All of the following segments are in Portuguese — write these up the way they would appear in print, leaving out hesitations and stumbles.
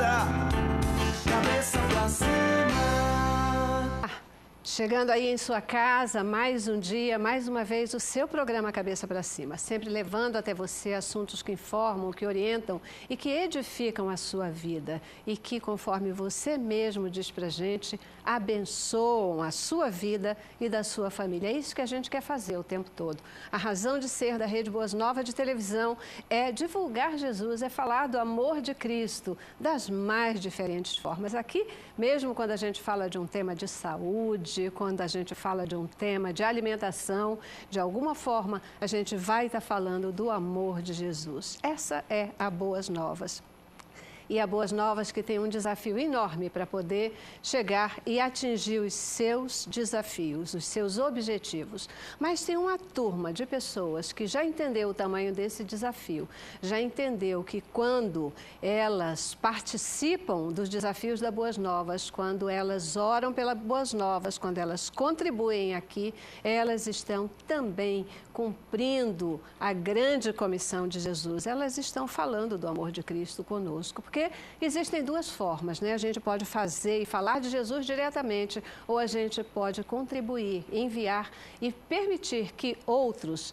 banda, cabeça pra cima. Chegando aí em sua casa, mais um dia, mais uma vez, o seu programa Cabeça para Cima, sempre levando até você assuntos que informam, que orientam e que edificam a sua vida e que, conforme você mesmo diz pra gente, abençoam a sua vida e da sua família. É isso que a gente quer fazer o tempo todo. A razão de ser da Rede Boas Novas de televisão é divulgar Jesus, é falar do amor de Cristo das mais diferentes formas. Aqui, mesmo quando a gente fala de um tema de saúde, quando a gente fala de um tema de alimentação, de alguma forma a gente vai estar falando do amor de Jesus. Essa é a Boas Novas. E a Boas Novas que tem um desafio enorme para poder chegar e atingir os seus desafios, os seus objetivos. Mas tem uma turma de pessoas que já entendeu o tamanho desse desafio, já entendeu que quando elas participam dos desafios da Boas Novas, quando elas oram pela Boas Novas, quando elas contribuem aqui, elas estão também cumprindo a grande comissão de Jesus. Elas estão falando do amor de Cristo conosco, porque existem duas formas, né? A gente pode fazer e falar de Jesus diretamente, ou a gente pode contribuir, enviar e permitir que outros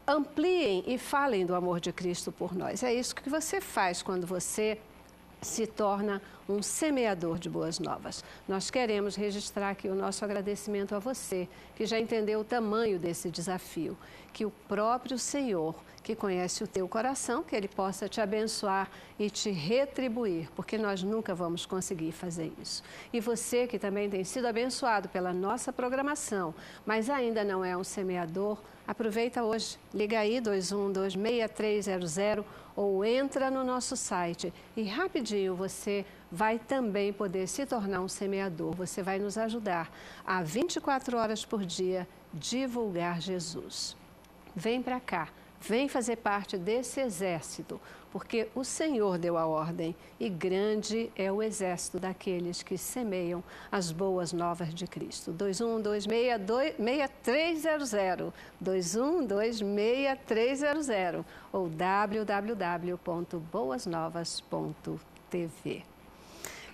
ampliem e falem do amor de Cristo por nós. É isso que você faz quando você se torna um semeador de boas novas. Nós queremos registrar aqui o nosso agradecimento a você, que já entendeu o tamanho desse desafio, que o próprio Senhor, que conhece o teu coração, que Ele possa te abençoar e te retribuir, porque nós nunca vamos conseguir fazer isso. E você que também tem sido abençoado pela nossa programação, mas ainda não é um semeador, aproveita hoje, liga aí 2126-300 ou entra no nosso site e rapidinho você vai também poder se tornar um semeador. Você vai nos ajudar a 24 horas por dia divulgar Jesus. Vem para cá. Vem fazer parte desse exército, porque o Senhor deu a ordem e grande é o exército daqueles que semeiam as boas novas de Cristo. 2126-6300, 2126-6300 ou www.boasnovas.tv.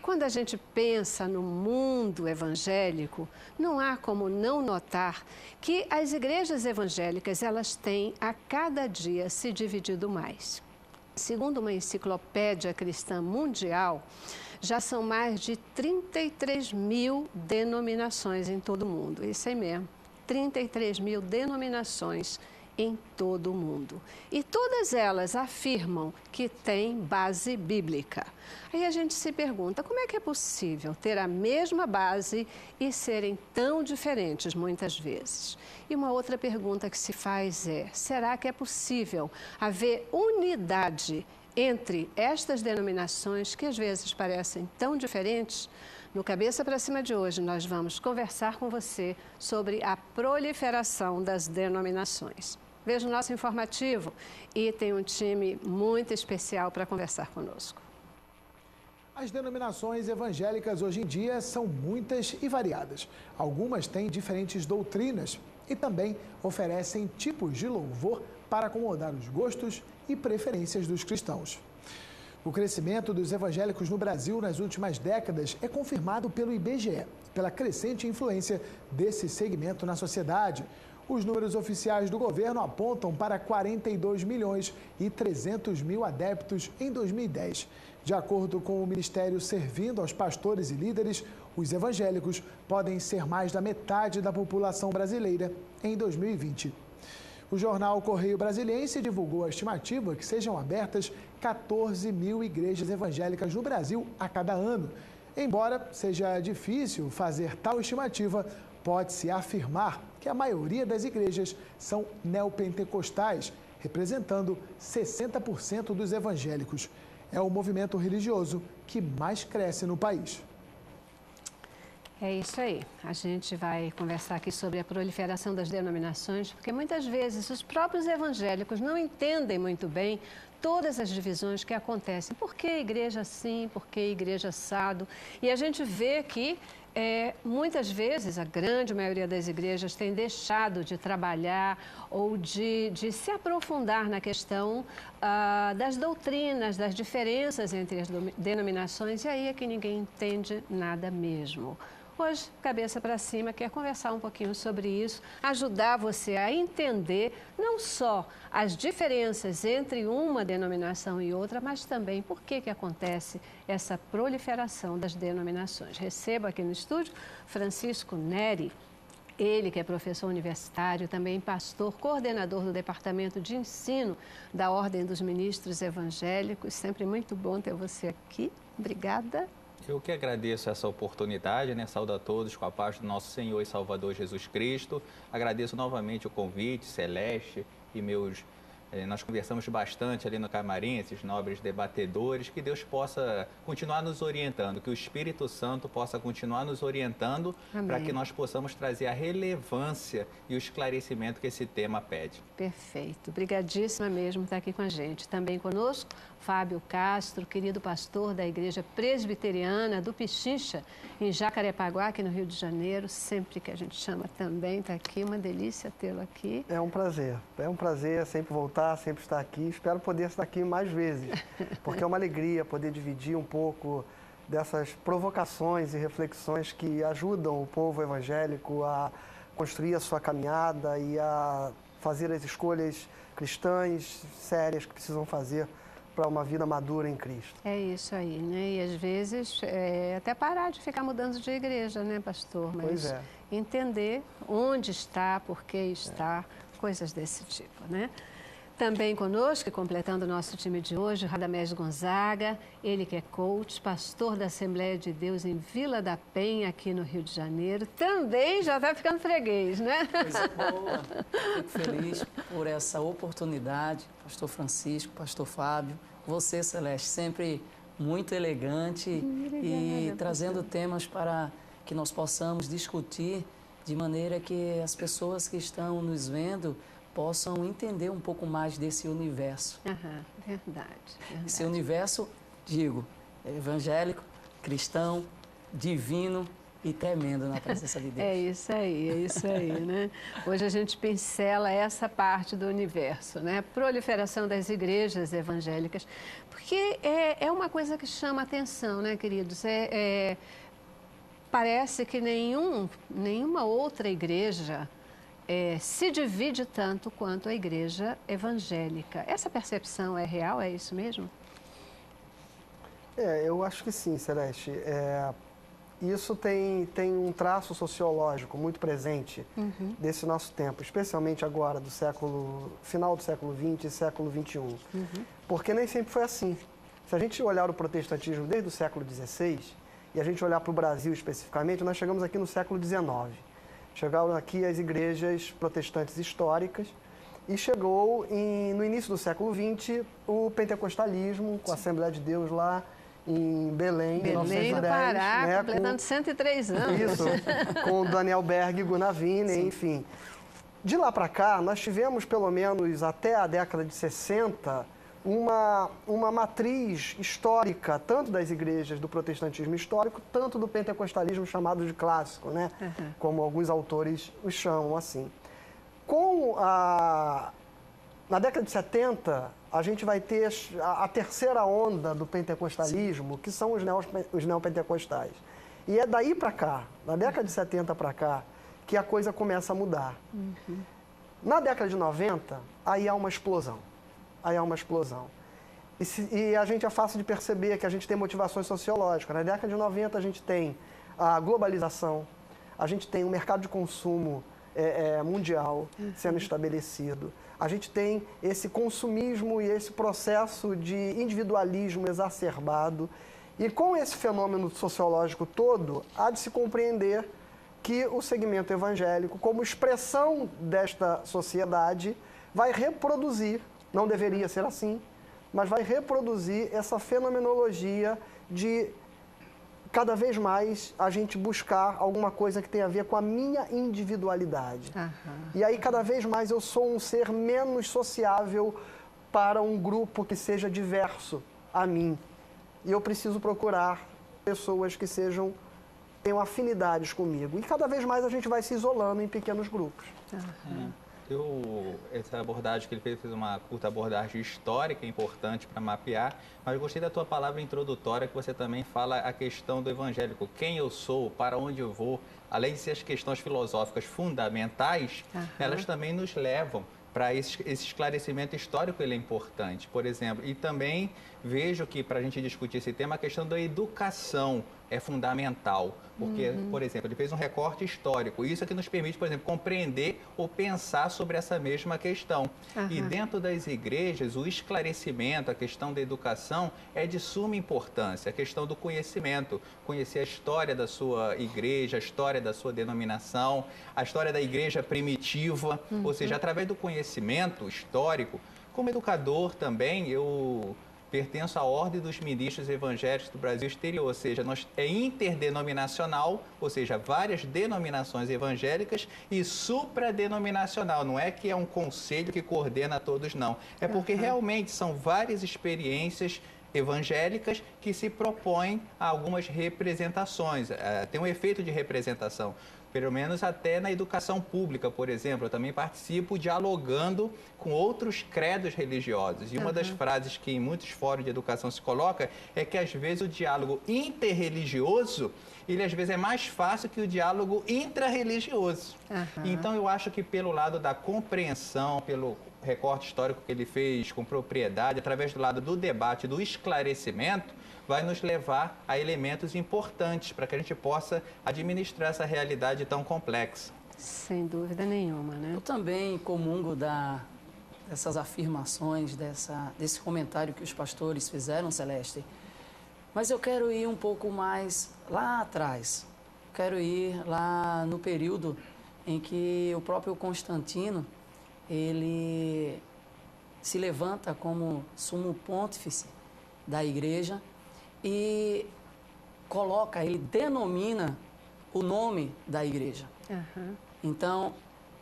Quando a gente pensa no mundo evangélico, não há como não notar que as igrejas evangélicas, elas têm a cada dia se dividido mais. Segundo uma enciclopédia cristã mundial, já são mais de 33 mil denominações em todo o mundo. Isso aí mesmo, 33 mil denominações em todo o mundo. E todas elas afirmam que têm base bíblica. Aí a gente se pergunta, como é que é possível ter a mesma base e serem tão diferentes muitas vezes? E uma outra pergunta que se faz é, será que é possível haver unidade entre estas denominações que às vezes parecem tão diferentes? No Cabeça para Cima de hoje, nós vamos conversar com você sobre a proliferação das denominações. Veja o nosso informativo e tem um time muito especial para conversar conosco. As denominações evangélicas hoje em dia são muitas e variadas. Algumas têm diferentes doutrinas e também oferecem tipos de louvor para acomodar os gostos e preferências dos cristãos. O crescimento dos evangélicos no Brasil nas últimas décadas é confirmado pelo IBGE, pela crescente influência desse segmento na sociedade. Os números oficiais do governo apontam para 42 milhões e 300 mil adeptos em 2010. De acordo com o Ministério Servindo aos Pastores e Líderes, os evangélicos podem ser mais da metade da população brasileira em 2020. O jornal Correio Brasiliense divulgou a estimativa que sejam abertas 14 mil igrejas evangélicas no Brasil a cada ano. Embora seja difícil fazer tal estimativa, pode-se afirmar que a maioria das igrejas são neopentecostais, representando 60% dos evangélicos. É o movimento religioso que mais cresce no país. É isso aí. A gente vai conversar aqui sobre a proliferação das denominações, porque muitas vezes os próprios evangélicos não entendem muito bem todas as divisões que acontecem. Por que igreja assim? Por que igreja assado? E a gente vê que Muitas vezes, a grande maioria das igrejas tem deixado de trabalhar ou de se aprofundar na questão das doutrinas, das diferenças entre as denominações, e aí é que ninguém entende nada mesmo. Hoje, Cabeça para Cima quer conversar um pouquinho sobre isso, ajudar você a entender não só as diferenças entre uma denominação e outra, mas também por que acontece essa proliferação das denominações. Recebo aqui no estúdio Francisco Neri, ele que é professor universitário, também pastor, coordenador do Departamento de Ensino da Ordem dos Ministros Evangélicos. Sempre muito bom ter você aqui. Obrigada. Eu que agradeço essa oportunidade, né? Saúdo a todos com a paz do nosso Senhor e Salvador Jesus Cristo. Agradeço novamente o convite, Celeste e meus... Nós conversamos bastante ali no camarim, esses nobres debatedores, que Deus possa continuar nos orientando, que o Espírito Santo possa continuar nos orientando para que nós possamos trazer a relevância e o esclarecimento que esse tema pede. Perfeito. Obrigadíssima mesmo por estar aqui com a gente. Também conosco, Fábio Castro, querido pastor da Igreja Presbiteriana do Pichincha, em Jacarepaguá, aqui no Rio de Janeiro. Sempre que a gente chama também, está aqui. Uma delícia tê-lo aqui. É um prazer sempre voltar, sempre estar aqui. Espero poder estar aqui mais vezes, porque é uma alegria poder dividir um pouco dessas provocações e reflexões que ajudam o povo evangélico a construir a sua caminhada e a fazer as escolhas cristãs sérias que precisam fazer para uma vida madura em Cristo. É isso aí, né? E às vezes até parar de ficar mudando de igreja, né, pastor? Mas pois é. Entender onde está, por que está, coisas desse tipo, né? Também conosco, completando o nosso time de hoje, Radamés Gonzaga, ele que é coach, pastor da Assembleia de Deus em Vila da Penha, aqui no Rio de Janeiro. Também já está ficando freguês, né? Coisa boa. Fico feliz por essa oportunidade. Pastor Francisco, pastor Fábio, você, Celeste, sempre muito elegante e trazendo temas para que nós possamos discutir de maneira que as pessoas que estão nos vendo possam entender um pouco mais desse universo. Verdade. Esse universo, digo, evangélico, cristão, divino e tremendo na presença de Deus. É isso aí, né? Hoje a gente pincela essa parte do universo, né? Proliferação das igrejas evangélicas, porque é uma coisa que chama atenção, né, queridos? Parece que nenhuma outra igreja se divide tanto quanto a igreja evangélica. Essa percepção é real? É isso mesmo? Eu acho que sim, Celeste. Isso tem um traço sociológico muito presente desse nosso tempo, especialmente agora, final do século XX e século XXI. Porque nem sempre foi assim. Se a gente olhar o protestantismo desde o século XVI, e a gente olhar para o Brasil especificamente, nós chegamos aqui no século XIX. Chegaram aqui as igrejas protestantes históricas e chegou no início do século XX o pentecostalismo, com a Assembleia de Deus lá em Belém, em 1910. Do Pará, né, completando 103 anos. Isso, com o Daniel Berg e Gunavini, enfim. De lá para cá, nós tivemos pelo menos até a década de 60 uma matriz histórica, tanto das igrejas do protestantismo histórico, tanto do pentecostalismo chamado de clássico, né? Como alguns autores os chamam assim. Na década de 70, a gente vai ter a terceira onda do pentecostalismo, que são os neopentecostais. E é daí para cá, da década de 70 para cá, que a coisa começa a mudar. Na década de 90, aí há uma explosão. E a gente é fácil de perceber que a gente tem motivações sociológicas. Na década de 90, a gente tem a globalização, a gente tem um mercado de consumo mundial sendo estabelecido, a gente tem esse consumismo e esse processo de individualismo exacerbado. E com esse fenômeno sociológico todo, há de se compreender que o segmento evangélico, como expressão desta sociedade, vai reproduzir, não deveria ser assim, mas vai reproduzir essa fenomenologia de cada vez mais a gente buscar alguma coisa que tenha a ver com a minha individualidade. E aí cada vez mais eu sou um ser menos sociável para um grupo que seja diverso a mim. E eu preciso procurar pessoas que sejam tenham afinidades comigo. E cada vez mais a gente vai se isolando em pequenos grupos. Essa abordagem que ele fez uma curta abordagem histórica importante para mapear, mas eu gostei da tua palavra introdutória, que você também fala a questão do evangélico, quem eu sou, para onde eu vou, além de ser as questões filosóficas fundamentais, elas também nos levam para esse esclarecimento histórico, ele é importante, por exemplo. E também vejo que, para a gente discutir esse tema, a questão da educação é fundamental, porque, por exemplo, ele fez um recorte histórico, isso é que nos permite, por exemplo, compreender ou pensar sobre essa mesma questão. E dentro das igrejas, o esclarecimento, a questão da educação é de suma importância, a questão do conhecimento, conhecer a história da sua igreja, a história da sua denominação, a história da igreja primitiva, ou seja, através do conhecimento histórico. Como educador também, eu pertenço à Ordem dos Ministros Evangélicos do Brasil Exterior, ou seja, é interdenominacional, ou seja, várias denominações evangélicas, e supradenominacional, não é que é um conselho que coordena todos, não. É porque realmente são várias experiências evangélicas que se propõem a algumas representações, tem um efeito de representação. Pelo menos até na educação pública, por exemplo, eu também participo dialogando com outros credos religiosos. E uma das frases que em muitos fóruns de educação se coloca é que, às vezes, o diálogo interreligioso, ele às vezes é mais fácil que o diálogo intrarreligioso. Então, eu acho que pelo lado da compreensão, pelo recorte histórico que ele fez com propriedade, através do lado do debate, do esclarecimento, vai nos levar a elementos importantes para que a gente possa administrar essa realidade tão complexa. Sem dúvida nenhuma, né? Eu também comungo dessas afirmações, desse comentário que os pastores fizeram, Celeste. Mas eu quero ir um pouco mais lá atrás. Quero ir lá no período em que o próprio Constantino, ele se levanta como sumo pontífice da igreja e ele denomina o nome da igreja. Então,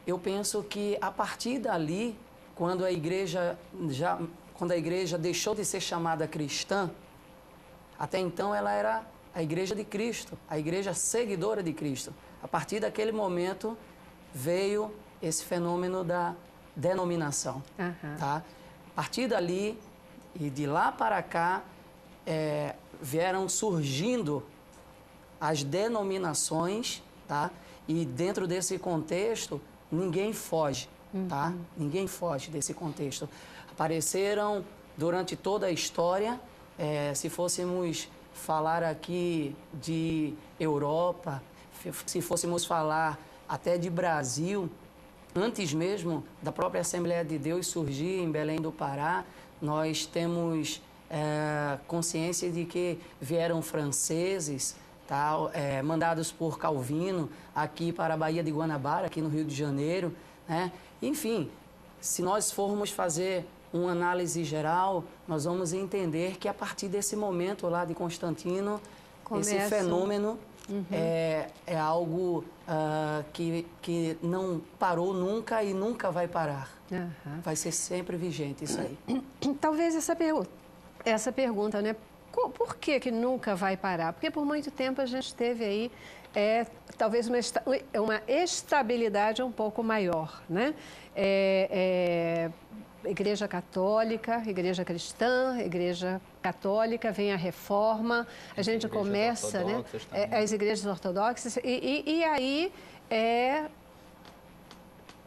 eu penso que a partir dali, quando a igreja deixou de ser chamada cristã, até então ela era a igreja de Cristo, a igreja seguidora de Cristo. A partir daquele momento veio esse fenômeno da denominação. Tá? A partir dali e de lá para cá, vieram surgindo as denominações, tá? E dentro desse contexto, ninguém foge, tá? Ninguém foge desse contexto. Apareceram durante toda a história, se fôssemos falar aqui de Europa, se fôssemos falar até de Brasil, antes mesmo da própria Assembleia de Deus surgir em Belém do Pará, nós temos consciência de que vieram franceses, tá, mandados por Calvino aqui para a Baía de Guanabara, aqui no Rio de Janeiro, né? Enfim, se nós formos fazer uma análise geral, nós vamos entender que a partir desse momento lá de Constantino, esse fenômeno é algo que não parou nunca e nunca vai parar. Vai ser sempre vigente isso aí. Talvez essa pergunta, né? Por que nunca vai parar? Porque por muito tempo a gente teve aí talvez uma estabilidade um pouco maior, né? Igreja católica, igreja cristã, igreja católica, vem a reforma, a gente começa, né? As igrejas ortodoxas, e aí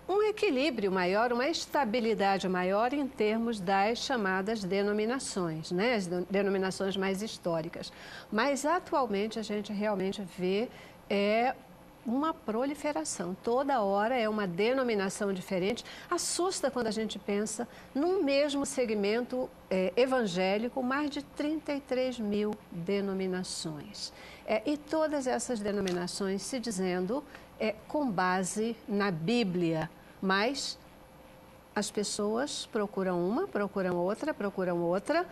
um equilíbrio maior, uma estabilidade maior em termos das chamadas denominações, né? As denominações mais históricas. Mas atualmente a gente realmente vê uma proliferação. Toda hora é uma denominação diferente. Assusta quando a gente pensa num mesmo segmento evangélico, mais de 33 mil denominações. E todas essas denominações se dizendo com base na Bíblia, mas as pessoas procuram uma, procuram outra,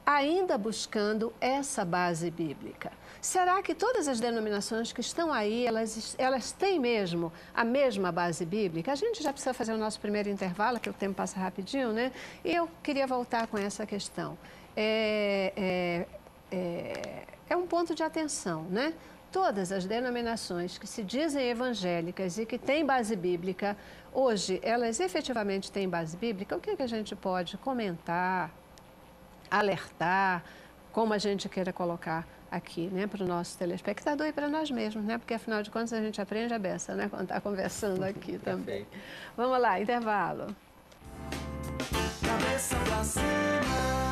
ainda buscando essa base bíblica. Será que todas as denominações que estão aí, elas têm mesmo a mesma base bíblica? A gente já precisa fazer o nosso primeiro intervalo, que o tempo passa rapidinho, né? E eu queria voltar com essa questão. É um ponto de atenção, né? todas as denominações que se dizem evangélicas e que têm base bíblica, hoje elas efetivamente têm base bíblica, o que a gente pode comentar, alertar, como a gente queira colocar aqui, né, para o nosso telespectador e para nós mesmos, né, porque afinal de contas a gente aprende a beça, né, quando está conversando aqui também. Perfeito. Vamos lá, intervalo. Cabeça pra cima.